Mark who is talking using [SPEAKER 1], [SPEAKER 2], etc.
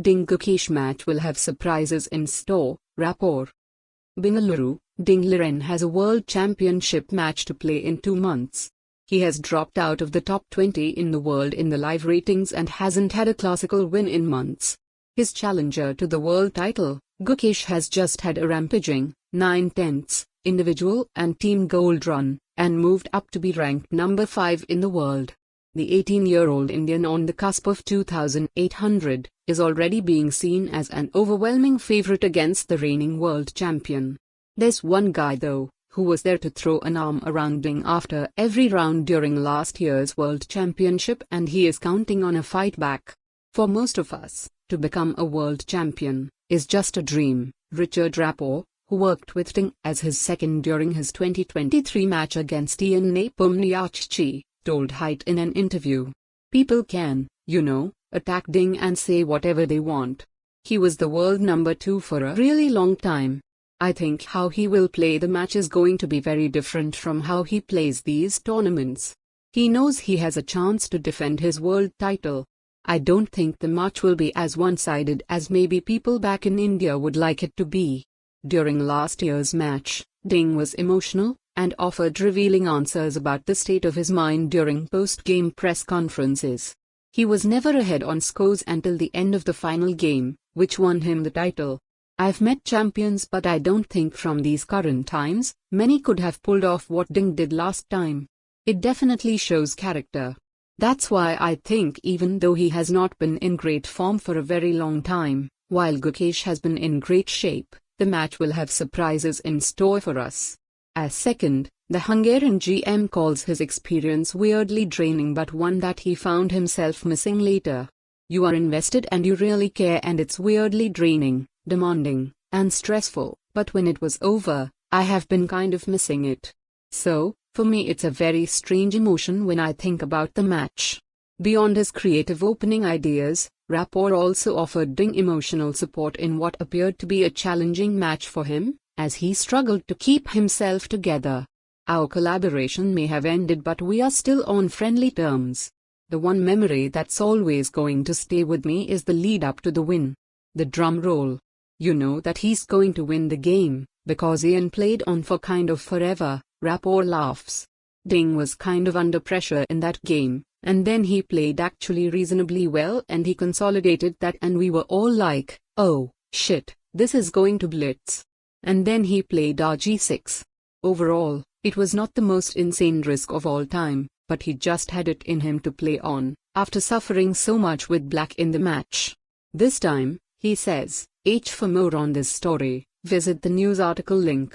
[SPEAKER 1] Ding-Gukesh match will have surprises in store. Rapport. Bengaluru, Ding-Gukesh has a World Championship match to play in 2 months. He has dropped out of the top 20 in the world in the live ratings and hasn't had a classical win in months. His challenger to the world title, Gukesh, has just had a rampaging 9/10 individual and team gold run, and moved up to be ranked number 5 in the world. The 18-year-old Indian, on the cusp of 2,800, is already being seen as an overwhelming favourite against the reigning world champion. There's one guy though, who was there to throw an arm around Ding after every round during last year's World Championship, and he is counting on a fight back. For most of us, to become a world champion is just a dream. Rapport, who worked with Ding as his second during his 2023 match against Ian Nepomniachtchi, told Height in an interview. People can, attack Ding and say whatever they want. He was the world number 2 for a really long time. I think how he will play the match is going to be very different from how he plays these tournaments. He knows he has a chance to defend his world title. I don't think the match will be as one-sided as maybe people back in India would like it to be. During last year's match, Ding was emotional and offered revealing answers about the state of his mind during post-game press conferences. He was never ahead on scores until the end of the final game, which won him the title. I've met champions, but I don't think from these current times, many could have pulled off what Ding did last time. It definitely shows character. That's why I think even though he has not been in great form for a very long time, while Gukesh has been in great shape, the match will have surprises in store for us. As second, the Hungarian GM calls his experience weirdly draining, but one that he found himself missing later. You are invested and you really care, and it's weirdly draining, demanding, and stressful, but when it was over, I have been kind of missing it. So, for me it's a very strange emotion when I think about the match. Beyond his creative opening ideas, Rapport also offered Ding emotional support in what appeared to be a challenging match for him, as he struggled to keep himself together. Our collaboration may have ended, but we are still on friendly terms. The one memory that's always going to stay with me is the lead up to the win. The drum roll. You know that he's going to win the game, because Ian played on for kind of forever. Rapport laughs. Ding was kind of under pressure in that game, and then he played actually reasonably well and he consolidated that, and we were all like, oh, shit, this is going to blitz. And then he played RG6. Overall, it was not the most insane risk of all time, but he just had it in him to play on, after suffering so much with black in the match. This time, he says. For more on this story, visit the news article link.